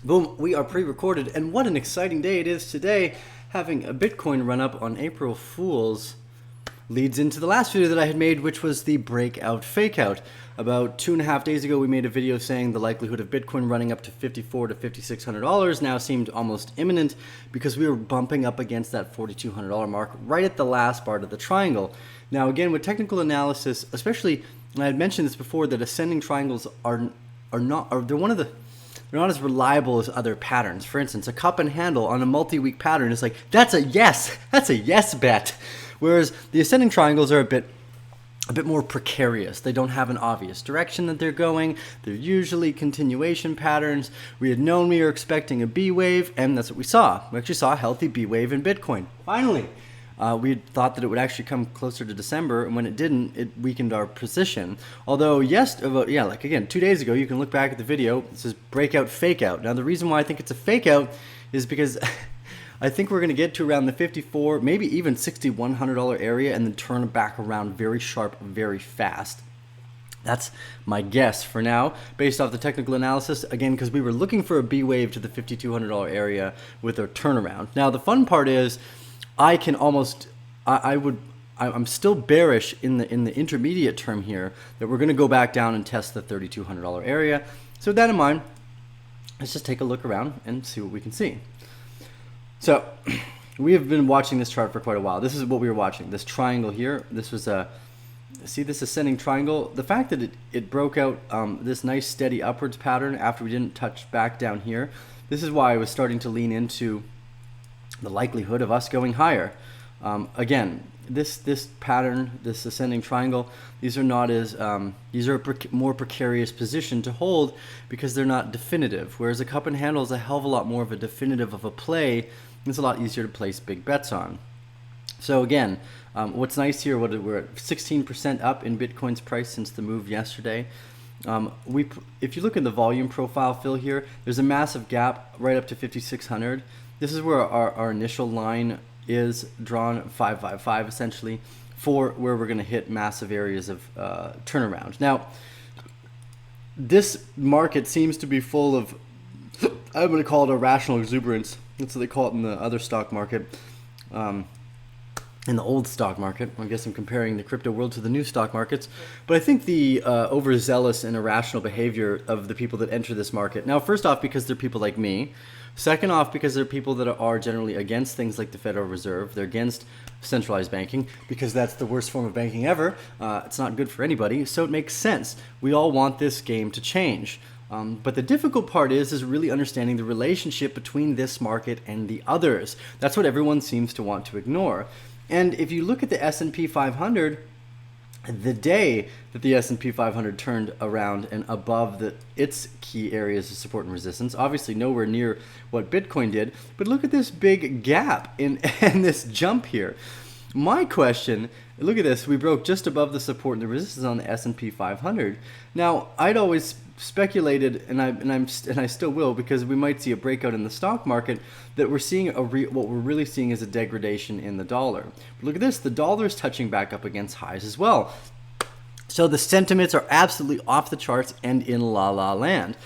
Boom, we are pre-recorded, and what an exciting day it is today. Having a Bitcoin run up on April Fool's leads into the last video that I had made, which was the breakout fakeout. About 2.5 days ago, we made a video saying the likelihood of Bitcoin running up to $5,400 to $5,600 now seemed almost imminent because we were bumping up against that $4,200 mark right at the last part of the triangle. Now, again, with technical analysis, especially, and I had mentioned this before, that ascending triangles they're not as reliable as other patterns. For instance, a cup and handle on a multi-week pattern is like, that's a yes bet. Whereas the ascending triangles are a bit more precarious. They don't have an obvious direction that they're going. They're usually continuation patterns. We had known we were expecting a B wave, and that's what we saw. We actually saw a healthy B wave in Bitcoin. Finally. We had thought that it would actually come closer to December, and when it didn't, it weakened our position. Although, like again, 2 days ago, you can look back at the video, it says breakout fakeout. Now, the reason why I think it's a fakeout is because I think we're going to get to around the $54, maybe even $6,100 area, and then turn back around very sharp, very fast. That's my guess for now, based off the technical analysis, again, because we were looking for a B wave to the $5,200 area with a turnaround. Now, the fun part is, I'm still bearish in the intermediate term here that we're going to go back down and test the $3,200 area. So with that in mind, let's just take a look around and see what we can see. So we have been watching this chart for quite a while. This is what we were watching, this triangle here. This was see this ascending triangle. The fact that it broke out this nice steady upwards pattern after we didn't touch back down here, this is why I was starting to lean into the likelihood of us going higher. Again, this pattern, this ascending triangle, these are not as these are a more precarious position to hold because they're not definitive. Whereas a cup and handle is a hell of a lot more of a definitive of a play. It's a lot easier to place big bets on. So again, what's nice here, we're at 16% up in Bitcoin's price since the move yesterday. If you look at the volume profile fill here, there's a massive gap right up to 5,600. This is where our initial line is drawn, 555 essentially, for where we're going to hit massive areas of turnaround. Now, this market seems to be full of, I'm going to call it irrational exuberance. That's what they call it in the other stock market, in the old stock market. I guess I'm comparing the crypto world to the new stock markets. But I think the overzealous and irrational behavior of the people that enter this market. Now, first off, because they're people like me. Second off, because they're people that are generally against things like the Federal Reserve. They're against centralized banking because that's the worst form of banking ever. It's not good for anybody, so it makes sense. We all want this game to change. But the difficult part is really understanding the relationship between this market and the others. That's what everyone seems to want to ignore. And if you look at the S&P 500, the day that the S&P 500 turned around and above its key areas of support and resistance, obviously nowhere near what Bitcoin did, but look at this big gap in this jump here. My question, look at this, we broke just above the support and the resistance on the S&P 500. Now, I'd always speculated, and I still will, because we might see a breakout in the stock market, that we're seeing what we're really seeing is a degradation in the dollar. But look at this, the dollar is touching back up against highs as well. So the sentiments are absolutely off the charts and in la land.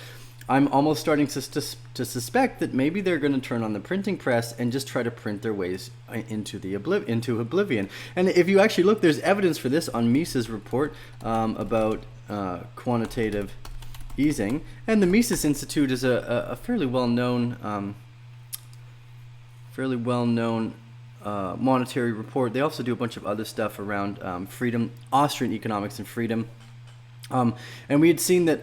I'm almost starting to suspect that maybe they're going to turn on the printing press and just try to print their ways into oblivion. And if you actually look, there's evidence for this on Mises' report about quantitative easing. And the Mises Institute is a fairly well-known monetary report. They also do a bunch of other stuff around freedom, Austrian economics and freedom. And we had seen that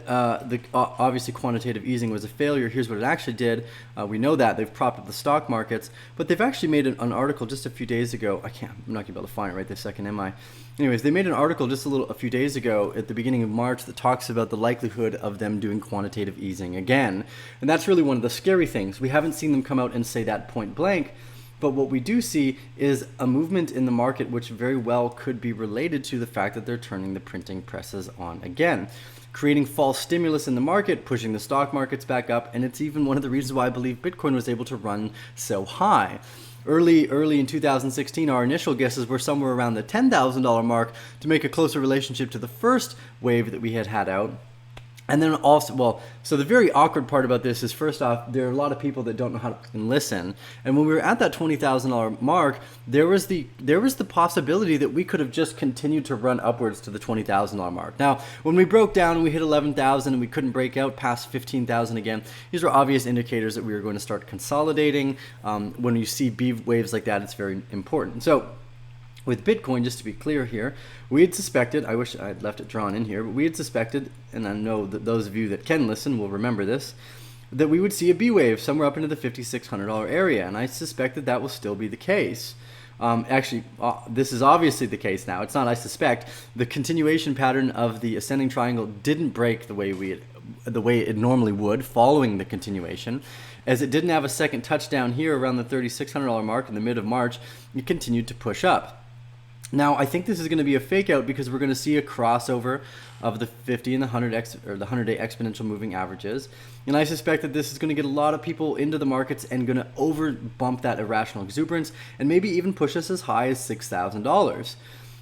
obviously quantitative easing was a failure. Here's what it actually did. We know that they've propped up the stock markets, but they've actually made an article just a few days ago. I'm not going to be able to find it right this second, am I? Anyways, they made an article just a few days ago at the beginning of March that talks about the likelihood of them doing quantitative easing again. And that's really one of the scary things. We haven't seen them come out and say that point blank. But what we do see is a movement in the market which very well could be related to the fact that they're turning the printing presses on again, creating false stimulus in the market, pushing the stock markets back up, and it's even one of the reasons why I believe Bitcoin was able to run so high. Early in 2016, our initial guesses were somewhere around the $10,000 mark to make a closer relationship to the first wave that we had out. And then also, well, so the very awkward part about this is, first off, there are a lot of people that don't know how to listen. And when we were at that $20,000 mark, there was the possibility that we could have just continued to run upwards to the $20,000 mark. Now, when we broke down and we hit 11,000 and we couldn't break out past 15,000 again, these are obvious indicators that we were going to start consolidating. When you see B waves like that, it's very important. So with Bitcoin, just to be clear here, we had suspected, I wish I had left it drawn in here, but we had suspected, and I know that those of you that can listen will remember this, that we would see a B wave somewhere up into the $5,600 area, and I suspect that that will still be the case. Actually, this is obviously the case now. It's not I suspect. The continuation pattern of the ascending triangle didn't break the way it normally would following the continuation. As it didn't have a second touchdown here around the $3,600 mark in the mid of March, it continued to push up. Now, I think this is going to be a fake out because we're going to see a crossover of the 50 and the 100-day exponential moving averages. And I suspect that this is going to get a lot of people into the markets and going to over bump that irrational exuberance and maybe even push us as high as $6,000.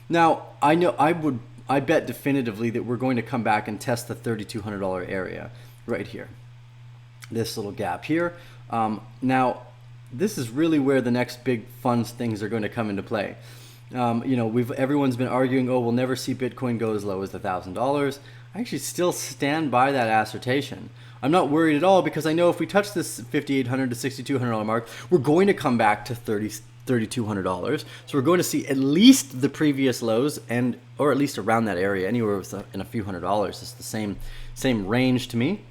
Now, I bet definitively that we're going to come back and test the $3,200 area right here. This little gap here. Now, this is really where the next big fun things are going to come into play. Everyone's been arguing, we'll never see Bitcoin go as low as $1,000. I actually still stand by that assertion. I'm not worried at all because I know if we touch this $5,800 to $6,200 mark, we're going to come back to $3,200. So we're going to see at least the previous lows or at least around that area, anywhere in a few $100s. It's the same range to me.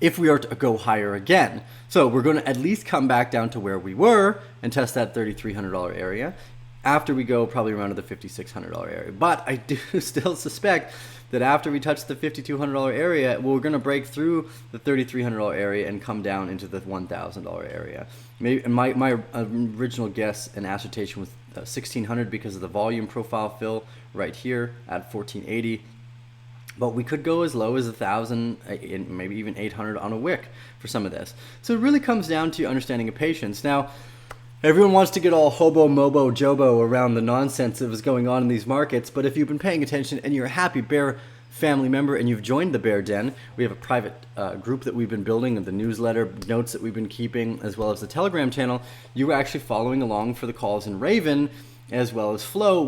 If we are to go higher again. So we're going to at least come back down to where we were and test that $3,300 area after we go probably around to the $5,600 area. But I do still suspect that after we touch the $5,200 area, we're going to break through the $3,300 area and come down into the $1,000 area. Maybe my original guess and assertion was 1,600 because of the volume profile fill right here at 1480. But we could go as low as 1,000, maybe even 800 on a wick for some of this. So it really comes down to understanding of patience. Now, everyone wants to get all hobo, mobo, jobo around the nonsense that was going on in these markets, but if you've been paying attention and you're a happy Bear family member and you've joined the Bear Den, we have a private group that we've been building, and the newsletter notes that we've been keeping, as well as the Telegram channel. You were actually following along for the calls in Raven, as well as Flow,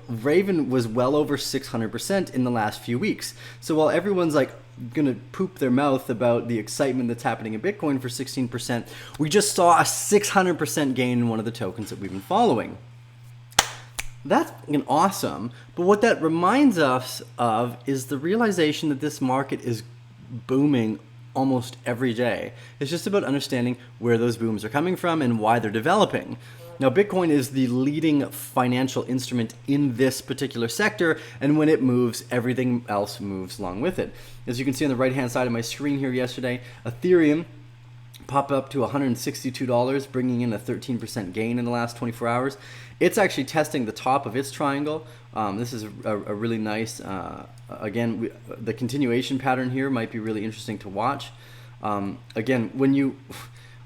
Raven was well over 600% in the last few weeks. So while everyone's like gonna poop their mouth about the excitement that's happening in Bitcoin for 16%, we just saw a 600% gain in one of the tokens that we've been following. That's awesome, but what that reminds us of is the realization that this market is booming almost every day. It's just about understanding where those booms are coming from and why they're developing. Now, Bitcoin is the leading financial instrument in this particular sector, and when it moves, everything else moves along with it. As you can see on the right-hand side of my screen here yesterday, Ethereum popped up to $162, bringing in a 13% gain in the last 24 hours. It's actually testing the top of its triangle. This is a really nice, the continuation pattern here might be really interesting to watch.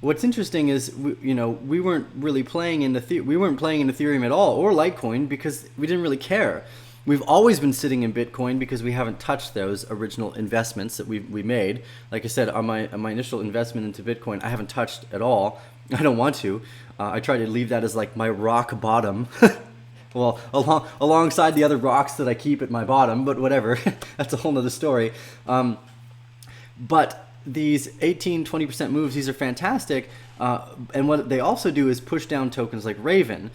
What's interesting is we weren't really playing in Ethereum at all, or Litecoin, because we didn't really care. We've always been sitting in Bitcoin because we haven't touched those original investments that we made. Like I said, on my initial investment into Bitcoin, I haven't touched at all. I don't want to. I try to leave that as like my rock bottom. Well, alongside the other rocks that I keep at my bottom, but whatever. That's a whole nother story. But these 18-20% moves, these are fantastic, and what they also do is push down tokens like Raven,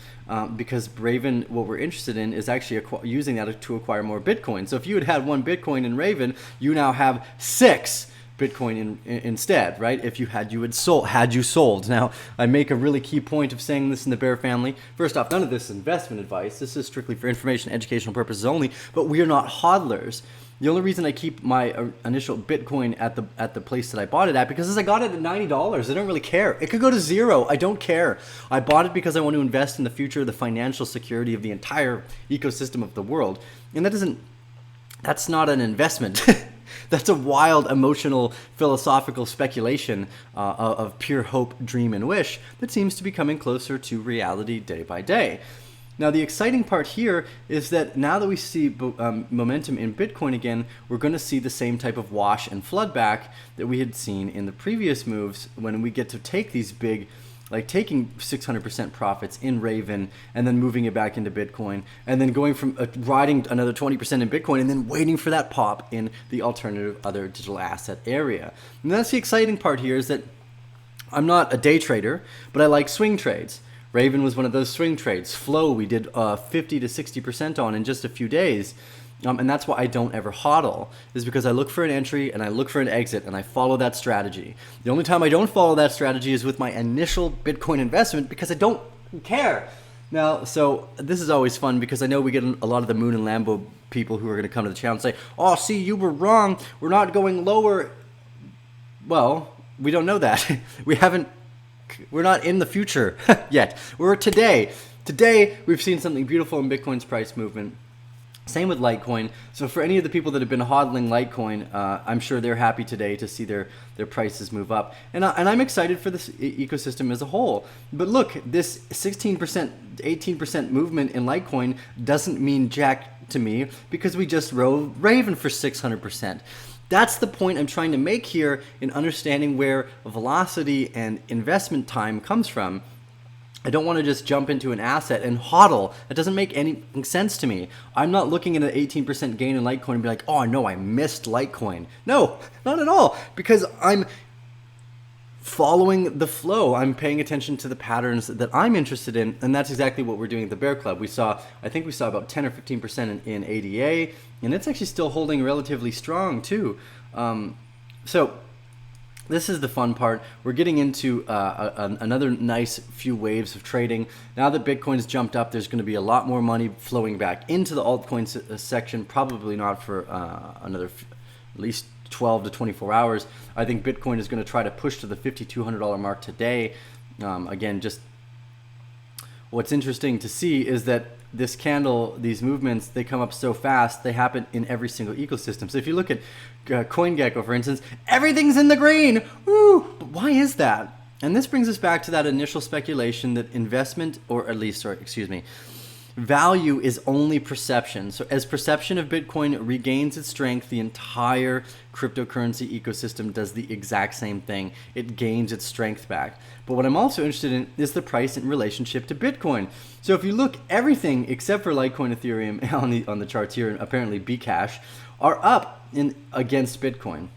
because Raven, what we're interested in is actually using that to acquire more Bitcoin. So if you had one Bitcoin in Raven, you now have 6 Bitcoin instead, right? If you had sold. Now, I make a really key point of saying this in the Bear family. First off, none of this is investment advice. This is strictly for information, educational purposes only, but we are not hodlers. The only reason I keep my initial Bitcoin at the place that I bought it at, because I got it at $90. I don't really care. It could go to 0. I don't care. I bought it because I want to invest in the future, the financial security of the entire ecosystem of the world. And that's not an investment. That's a wild, emotional, philosophical speculation of pure hope, dream, and wish that seems to be coming closer to reality day by day. Now, the exciting part here is that now that we see momentum in Bitcoin again, we're going to see the same type of wash and flood back that we had seen in the previous moves when we get to take these big, like taking 600% profits in Raven and then moving it back into Bitcoin and then going from riding another 20% in Bitcoin and then waiting for that pop in the alternative other digital asset area. And that's the exciting part here, is that I'm not a day trader, but I like swing trades. Raven was one of those swing trades. Flow, we did 50 to 60% on in just a few days. And that's why I don't ever hodl, is because I look for an entry and I look for an exit and I follow that strategy. The only time I don't follow that strategy is with my initial Bitcoin investment, because I don't care. Now, so this is always fun, because I know we get a lot of the Moon and Lambo people who are going to come to the channel and say, oh, see, you were wrong. We're not going lower. Well, we don't know that. We're not in the future yet. We're today. Today, we've seen something beautiful in Bitcoin's price movement. Same with Litecoin. So for any of the people that have been hodling Litecoin, I'm sure they're happy today to see their prices move up. And I'm excited for this ecosystem as a whole. But look, this 16%, 18% movement in Litecoin doesn't mean jack to me, because we just rode Raven for 600%. That's the point I'm trying to make here in understanding where velocity and investment time comes from. I don't want to just jump into an asset and hodl. That doesn't make any sense to me. I'm not looking at an 18% gain in Litecoin and be like, oh no, I missed Litecoin. No, not at all, because I'm following the flow. I'm paying attention to the patterns that I'm interested in, and that's exactly what we're doing at the Bear Club. I think we saw about 10 or 15% in ADA, and it's actually still holding relatively strong too. So this is the fun part. We're getting into another nice few waves of trading. Now that Bitcoin's jumped up, there's going to be a lot more money flowing back into the altcoins section, probably not for another at least 12 to 24 hours. I think Bitcoin is going to try to push to the $5,200 mark today. Again, just what's interesting to see is that this candle, these movements, they come up so fast, they happen in every single ecosystem. So if you look at CoinGecko, for instance, everything's in the green. Woo! But why is that? And this brings us back to that initial speculation that investment, or at least, value is only perception. So as perception of Bitcoin regains its strength, the entire cryptocurrency ecosystem does the exact same thing. It gains its strength back. But what I'm also interested in is the price in relationship to Bitcoin. So if you look, everything except for Litecoin, Ethereum on the charts here, and apparently Bcash, are up against Bitcoin.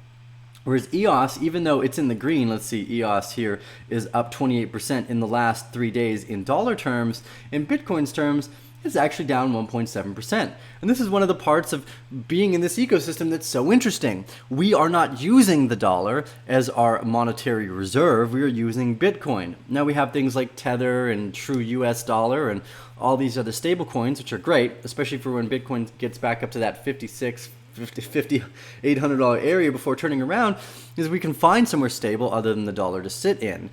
Whereas EOS, even though it's in the green, let's see, EOS here is up 28% in the last 3 days in dollar terms. In Bitcoin's terms, it's actually down 1.7%. And this is one of the parts of being in this ecosystem that's so interesting. We are not using the dollar as our monetary reserve. We are using Bitcoin. Now we have things like Tether and True US Dollar and all these other stable coins, which are great, especially for when Bitcoin gets back up to that $800 area before turning around, is we can find somewhere stable other than the dollar to sit in.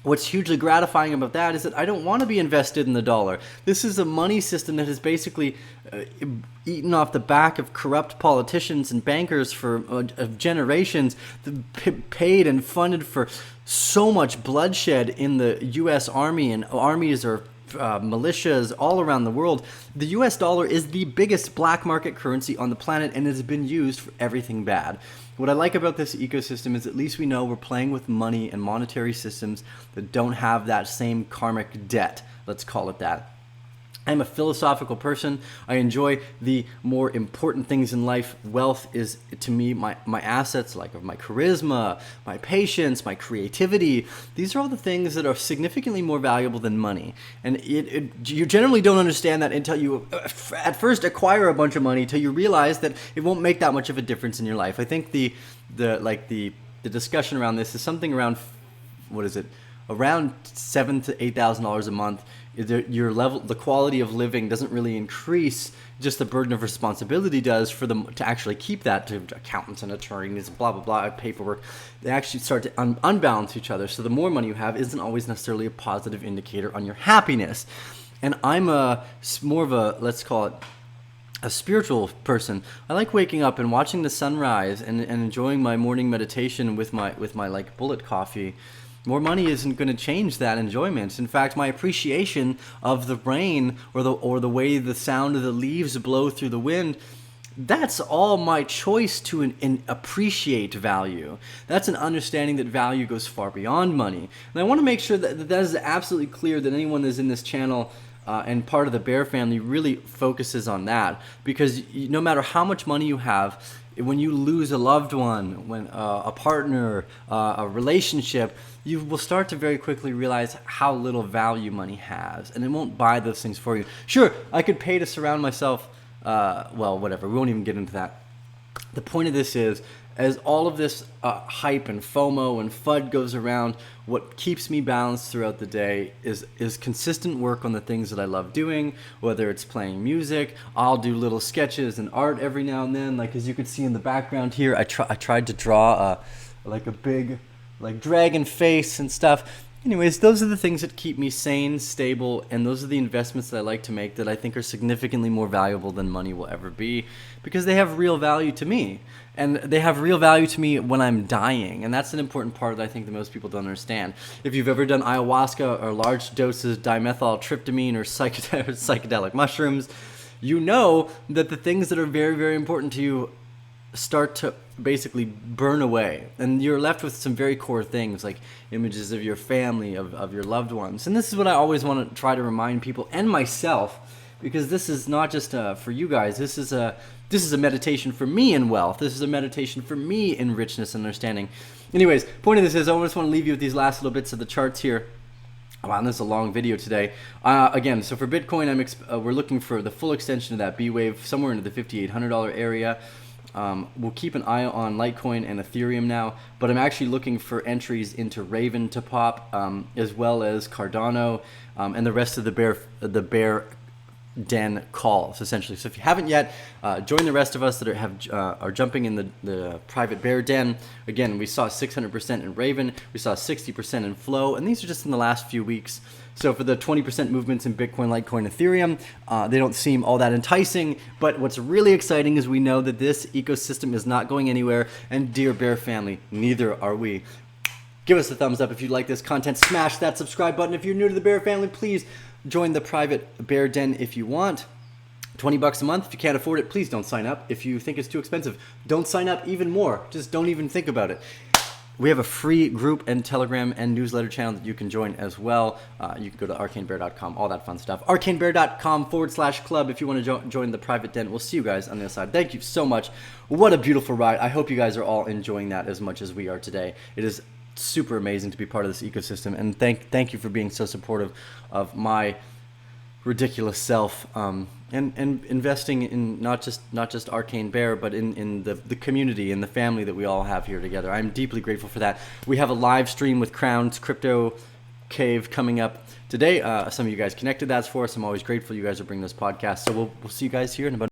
What's hugely gratifying about that is that I don't want to be invested in the dollar. This is a money system that has basically eaten off the back of corrupt politicians and bankers for generations, that paid and funded for so much bloodshed in the U.S. Army and armies or militias all around the world. The US dollar is the biggest black market currency on the planet, and it has been used for everything bad. What I like about this ecosystem is at least we know we're playing with money and monetary systems that don't have that same karmic debt, let's call it that. I'm a philosophical person. I enjoy the more important things in life. Wealth is, to me, my assets, like my charisma, my patience, my creativity. These are all the things that are significantly more valuable than money. And you generally don't understand that until you at first acquire a bunch of money, till you realize that it won't make that much of a difference in your life. I think the discussion around this is something around, around $7,000 to $8,000 a month. Your level, the quality of living doesn't really increase, just the burden of responsibility does for them to actually keep that, to accountants and attorneys, blah, blah, blah, paperwork. They actually start to unbalance each other. So the more money you have isn't always necessarily a positive indicator on your happiness. And I'm more of a, let's call it, a spiritual person. I like waking up and watching the sunrise and enjoying my morning meditation with my like bullet coffee. More money isn't going to change that enjoyment. In fact, my appreciation of the rain or the way the sound of the leaves blow through the wind, that's all my choice to appreciate value. That's an understanding that value goes far beyond money. And I want to make sure that is absolutely clear, that anyone that's in this channel and part of the Bear family really focuses on that. Because no matter how much money you have, when you lose a loved one, when a partner, a relationship, you will start to very quickly realize how little value money has, and it won't buy those things for you. Sure, I could pay to surround myself, well, whatever, we won't even get into that. The point of this is, as all of this hype and FOMO and FUD goes around, what keeps me balanced throughout the day is consistent work on the things that I love doing, whether it's playing music. I'll do little sketches and art every now and then. Like, as you can see in the background here, I tried to draw like a big dragon face and stuff. Anyways, those are the things that keep me sane, stable, and those are the investments that I like to make that I think are significantly more valuable than money will ever be, because they have real value to me. And they have real value to me when I'm dying, and that's an important part that I think that most people don't understand. If you've ever done ayahuasca or large doses of dimethyltryptamine or psychedelic mushrooms, you know that the things that are very, very important to you start to basically burn away, and you're left with some very core things like images of your family, of your loved ones. And this is what I always want to try to remind people, and myself, because this is not just for you guys. This is a meditation for me in wealth. This is a meditation for me in richness and understanding. Anyways, point of this is, I just want to leave you with these last little bits of the charts here. Wow, this is a long video today. Again, so for Bitcoin, we're looking for the full extension of that B wave somewhere into the $5,800 area. We'll keep an eye on Litecoin and Ethereum now, but I'm actually looking for entries into Raven to pop, as well as Cardano, and the rest of the bear den calls, essentially. So if you haven't yet, join the rest of us that are jumping in the private bear den. Again, we saw 600% in Raven, we saw 60% in Flow, and these are just in the last few weeks. So for the 20% movements in Bitcoin, Litecoin, Ethereum, they don't seem all that enticing, but what's really exciting is we know that this ecosystem is not going anywhere, and dear Bear family, neither are we. Give us a thumbs up if you like this content. Smash that subscribe button. If you're new to the Bear family, please join the private bear den if you want. $20 a month. If you can't afford it, please don't sign up. If you think it's too expensive, don't sign up even more. Just don't even think about it. We have a free group and Telegram and newsletter channel that you can join as well. You can go to arcanebear.com, all that fun stuff. arcanebear.com/club if you want to join the private den. We'll see you guys on the other side. Thank you so much. What a beautiful ride. I hope you guys are all enjoying that as much as we are today. It is super amazing to be part of this ecosystem, and thank you for being so supportive of my ridiculous self, and investing in not just Arcane Bear, but in the community and the family that we all have here together. I'm deeply grateful for that. We have a live stream with Crown's Crypto Cave coming up today. Some of you guys connected that's for us. I'm always grateful you guys are bringing this podcast. So we'll see you guys here in about